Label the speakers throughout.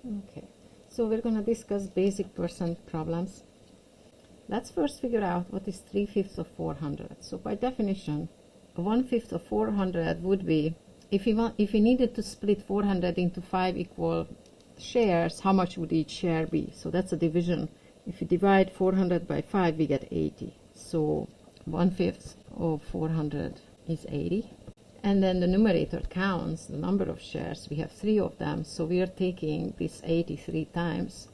Speaker 1: Okay, so we're going to discuss basic percent problems. Let's first figure out what is 3/5 of 400. So by definition, 1/5 of 400 would be, if we needed to split 400 into 5 equal shares, how much would each share be? So that's a division. If you divide 400 by 5, we get 80. So 1/5 of 400 is 80. And then the numerator counts the number of shares. We have 3 of them, so we are taking this 83 times.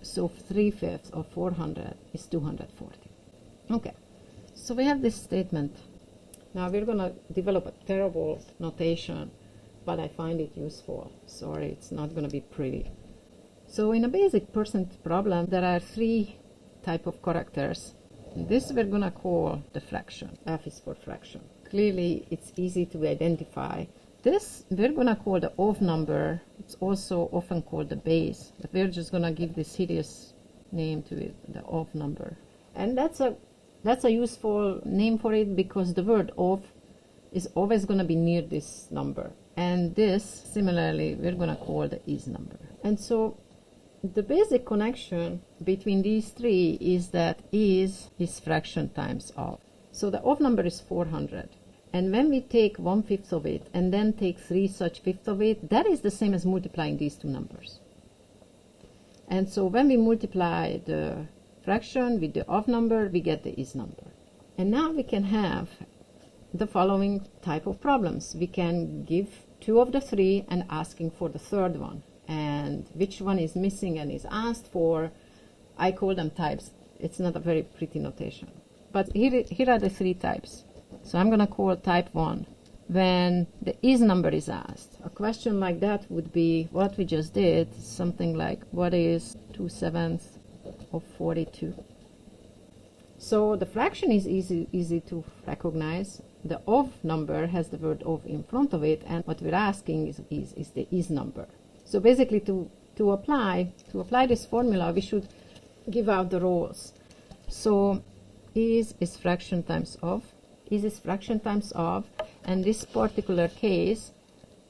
Speaker 1: So 3/5 of 400 is 240. Okay, so we have this statement. Now we're going to develop a terrible notation, but I find it useful. Sorry, it's not going to be pretty. So in a basic percent problem, there are 3 types of characters. This we're going to call the fraction. F is for fraction. Clearly, it's easy to identify. This we're going to call the odd number. It's also often called the base, but we're just going to give this hideous name to it, the odd number. And that's a useful name for it because the word odd is always going to be near this number. And this, similarly, we're going to call the is number. And so the basic connection between these 3 is that is fraction times odd. So the odd number is 400. And when we take 1/5 of it and then take 3 such fifths of it, that is the same as multiplying these 2 numbers. And so when we multiply the fraction with the odd number, we get the is number. And now we can have the following type of problems. We can give 2 of the 3 and asking for the third one. And which one is missing and is asked for, I call them types. It's not a very pretty notation. But here are the 3 types. So I'm going to call type 1 when the is number is asked. A question like that would be what we just did, something like, what is 2/7 of 42? So the fraction is easy to recognize. The odd number has the word of in front of it, and what we're asking is the is number. So basically to apply this formula, we should give out the roles. So is fraction times of. Is fraction times of, and this particular case,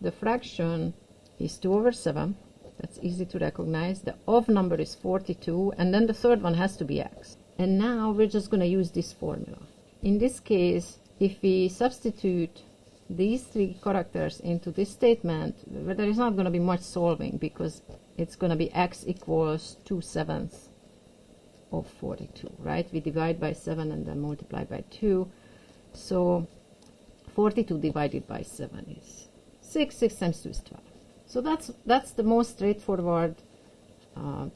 Speaker 1: the fraction is 2/7. That's easy to recognize. The odd number is 42, and then the third one has to be x. And now we're just going to use this formula. In this case, if we substitute these 3 characters into this statement, there is not going to be much solving because it's going to be x equals 2/7 of 42, right? We divide by 7 and then multiply by 2. So 42 divided by 7 is 6. 6 times 2 is 12. So that's the most straightforward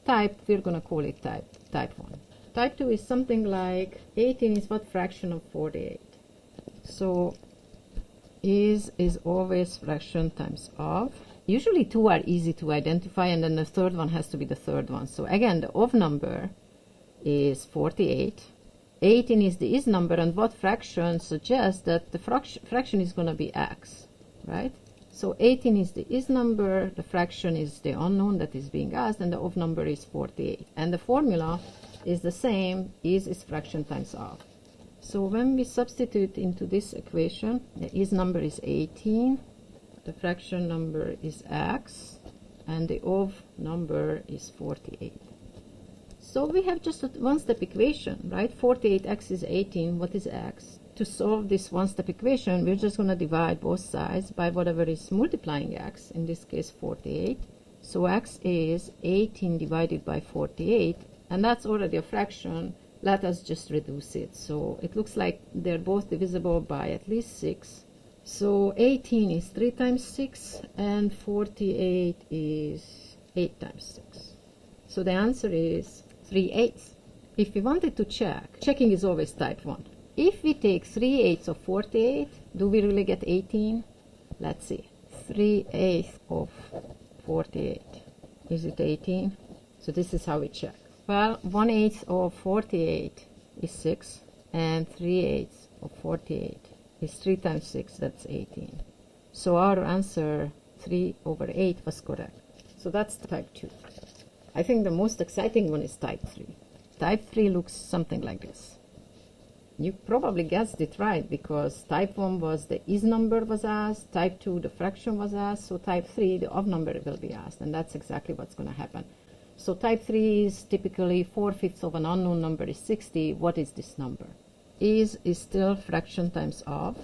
Speaker 1: type. We're going to call it type 1. Type 2 is something like 18 is what fraction of 48. So is always fraction times of. Usually 2 are easy to identify, and then the third one has to be the third one. So again, the odd number is 48. 18 is the is number, and what fraction suggests that the fraction is going to be x, right? So 18 is the is number, the fraction is the unknown that is being asked, and the odd number is 48. And the formula is the same, is fraction times of. So when we substitute into this equation, the is number is 18, the fraction number is x, and the odd number is 48. So we have just a one-step equation, right? 48x is 18. What is x? To solve this one-step equation, we're just going to divide both sides by whatever is multiplying x, in this case 48. So x is 18 divided by 48, and that's already a fraction. Let us just reduce it. So it looks like they're both divisible by at least 6. So 18 is 3 times 6, and 48 is 8 times 6. So the answer is 3/8. If we wanted to check, checking is always type 1. If we take 3/8 of 48, do we really get 18? Let's see. 3/8 of 48. Is it 18? So this is how we check. Well, 1/8 of 48 is 6, and 3/8 of 48 is 3 times 6, that's 18. So our answer 3/8 was correct. So that's type 2. I think the most exciting one is type 3. Type 3 looks something like this. You probably guessed it right, because type 1 was the is number was asked, type 2 the fraction was asked, so type 3 the of number will be asked, and that's exactly what's going to happen. So type 3 is typically 4/5 of an unknown number is 60. What is this number? Is still fraction times of.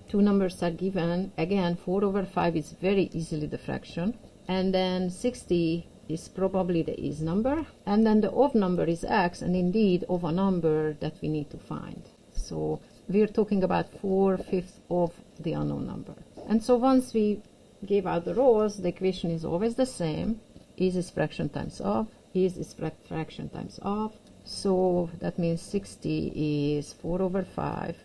Speaker 1: Two numbers are given. Again, 4/5 is very easily the fraction. And then 60 is probably the is number. And then the of number is x, and indeed of a number that we need to find. So we're talking about 4/5 of the unknown number. And so once we give out the rows, the equation is always the same. Is fraction times of. Is fraction times of. So that means 60 is 4/5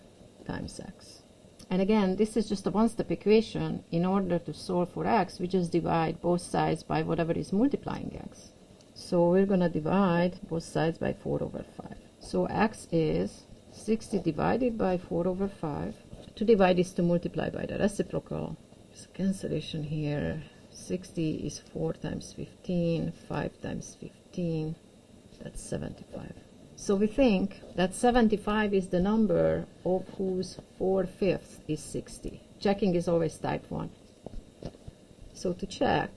Speaker 1: times x. And again, this is just a one-step equation. In order to solve for x, we just divide both sides by whatever is multiplying x. So we're going to divide both sides by 4/5. So x is 60 divided by 4/5. To divide is to multiply by the reciprocal. There's a cancellation here. 60 is 4 times 15, 5 times 15. That's 75. So we think that 75 is the number of whose 4/5 is 60. Checking is always type 1. So to check,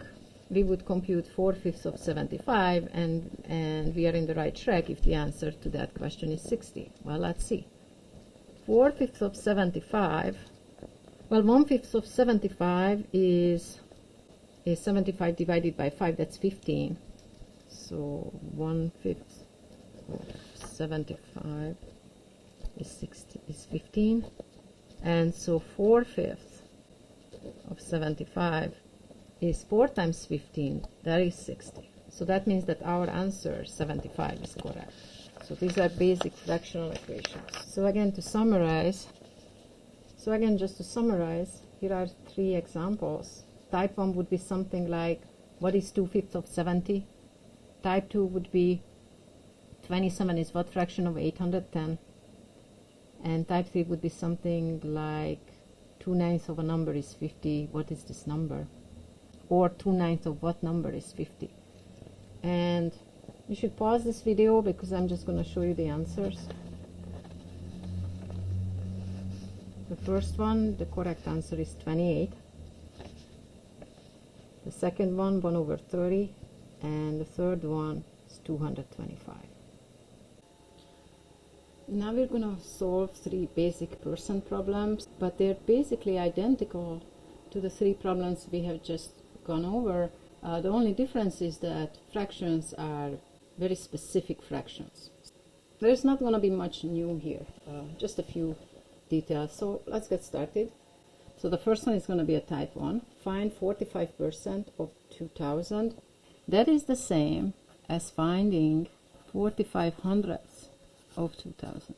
Speaker 1: we would compute 4/5 of 75, and we are in the right track if the answer to that question is 60. Well, let's see. 4/5 of 75, well, 1/5 of 75 is 75 divided by 5, that's 15. So 1/5 of 75 is 15, and so 4/5 of 75 is 4 times 15, that is 60. So that means that our answer 75 is correct. So these are basic fractional equations. So again, just to summarize, here are 3 examples. Type 1 would be something like, what is 2/5 of 70? Type 2 would be 27 is what fraction of 810? And type 3 would be something like 2/9 of a number is 50. What is this number? Or 2/9 of what number is 50? And you should pause this video because I'm just going to show you the answers. The first one, the correct answer is 28. The second one, 1/30. And the third one is 225. Now we're going to solve 3 basic percent problems, but they're basically identical to the 3 problems we have just gone over. The only difference is that fractions are very specific fractions. There's not going to be much new here, just a few details. So let's get started. So the first one is going to be a type 1. Find 45% of 2000. That is the same as finding 45/100ths of 2000.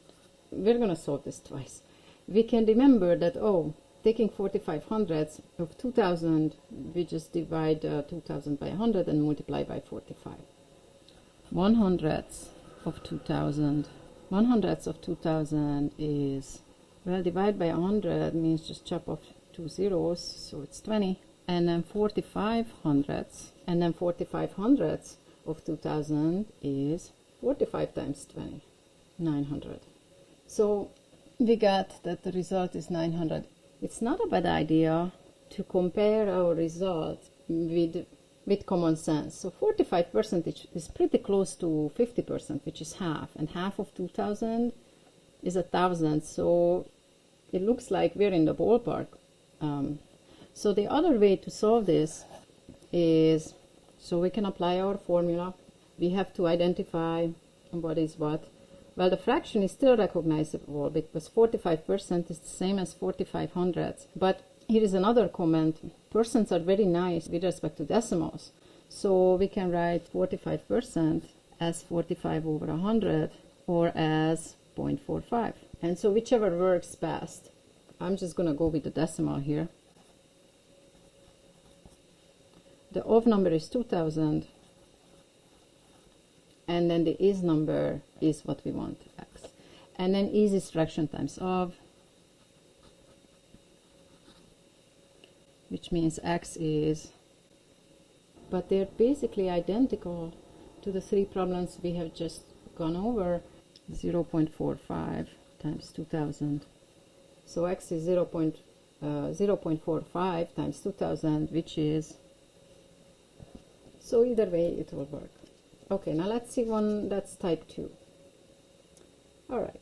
Speaker 1: We're going to solve this twice. We can remember that, taking 45/100ths of 2000, we just divide 2000 by 100 and multiply by 45. 1/100ths of 2000. 1/100ths of 2000 is, well, divide by 100 means just chop off 2 zeros, so it's 20. And then 45/100ths, and then 45/100ths of 2000 is 45 times 20, 900. So we got that the result is 900. It's not a bad idea to compare our result with common sense. So 45% is pretty close to 50%, which is half, and half of 2000 is 1,000. So it looks like we're in the ballpark. So the other way to solve this is, so we can apply our formula. We have to identify what is what. Well, the fraction is still recognizable because 45% is the same as 45/100ths. But here is another comment. Percents are very nice with respect to decimals. So we can write 45% as 45/100 or as 0.45. And so whichever works best. I'm just going to go with the decimal here. The of number is 2000, and then the is number is what we want, x. And then is fraction times of, which means x is, but they're basically identical to the 3 problems we have just gone over. 0.45 times 2000. So x is 0.45 times 2000, which is, so either way it will work. Okay, now let's see one that's type 2. Alright,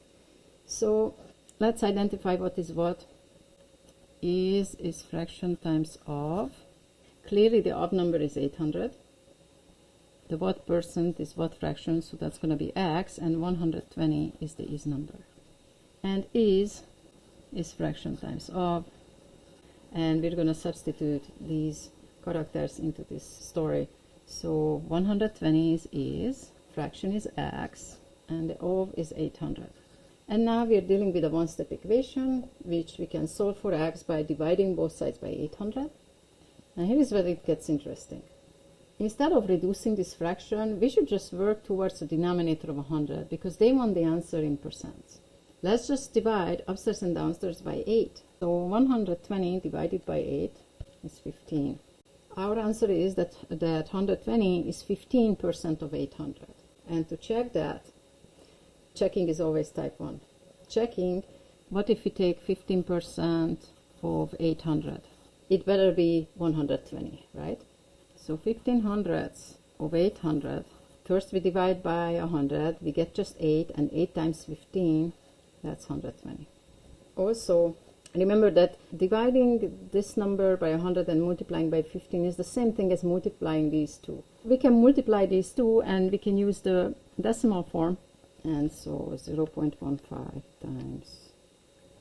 Speaker 1: so let's identify what is what. Is fraction times of. Clearly the odd number is 800. The what percent is what fraction, so that's going to be x, and 120 is the is number. And is fraction times of, and we're going to substitute these characters into this story. So 120 is, fraction is x, and the of is 800. And now we are dealing with a one-step equation, which we can solve for x by dividing both sides by 800. And here is where it gets interesting. Instead of reducing this fraction, we should just work towards a denominator of 100, because they want the answer in percents. Let's just divide upstairs and downstairs by 8. So 120 divided by 8 is 15. Our answer is that 120 is 15% of 800. And to check that, checking is always type 1. Checking, what if we take 15% of 800? It better be 120, right? So 15 hundredths of 800. First we divide by 100, we get just 8, and 8 times 15, that's 120. Also, remember that dividing this number by 100 and multiplying by 15 is the same thing as multiplying these two. We can multiply these two and we can use the decimal form. And so 0.15 times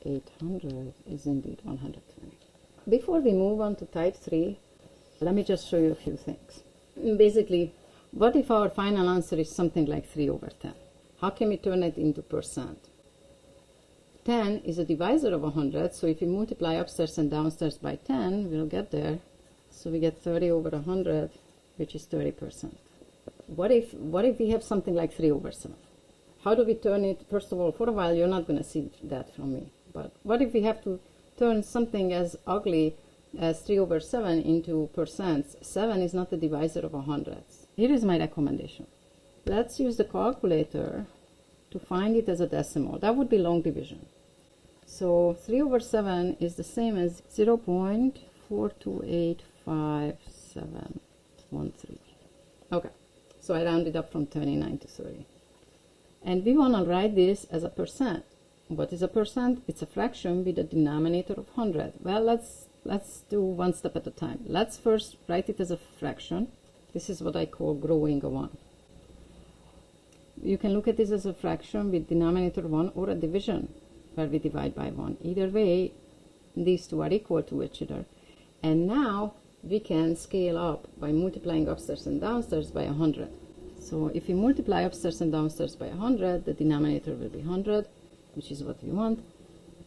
Speaker 1: 800 is indeed 120. Before we move on to type 3, let me just show you a few things. Basically, what if our final answer is something like 3 over 10? How can we turn it into percent? 10 is a divisor of 100, so if we multiply upstairs and downstairs by 10, we'll get there. So we get 30 over 100, which is 30%. What if we have something like 3 over 7? How do we turn it? First of all, for a while you're not going to see that from me. But what if we have to turn something as ugly as 3 over 7 into percents? 7 is not the divisor of 100. Here is my recommendation. Let's use the calculator to find it as a decimal. That would be long division. So 3 over 7 is the same as 0.42855713. Okay, so I rounded up from 29 to 30. And we want to write this as a percent. What is a percent? It's a fraction with a denominator of 100. Well, let's do one step at a time. Let's first write it as a fraction. This is what I call growing a 1. You can look at this as a fraction with denominator 1 or a division where we divide by 1. Either way, these two are equal to each other. And now we can scale up by multiplying upstairs and downstairs by 100. So if we multiply upstairs and downstairs by 100, the denominator will be 100, which is what we want.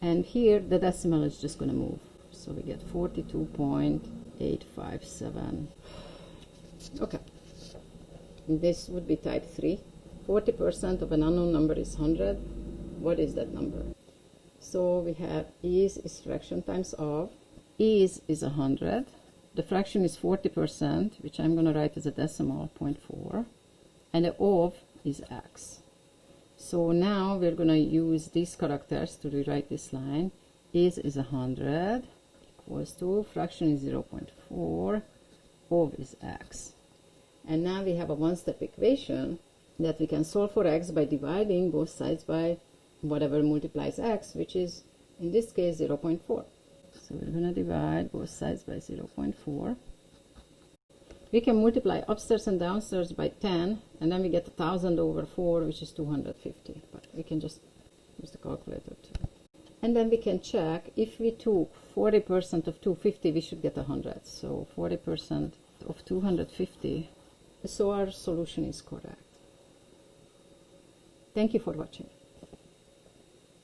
Speaker 1: And here the decimal is just going to move. So we get 42.857. Okay. This would be type 3. 40% of an unknown number is 100. What is that number? So we have is fraction times of. Is 100. The fraction is 40%, which I'm going to write as a decimal, 0.4. And the of is x. So now we're going to use these characters to rewrite this line. Is 100 equals to, fraction is 0.4, of is x. And now we have a one-step equation that we can solve for x by dividing both sides by whatever multiplies x, which is, in this case, 0.4. So we're going to divide both sides by 0.4. We can multiply upstairs and downstairs by 10, and then we get 1000 over 4, which is 250. But we can just use the calculator too. And then we can check, if we took 40% of 250, we should get 100. So 40% of 250. So our solution is correct. Thank you for watching.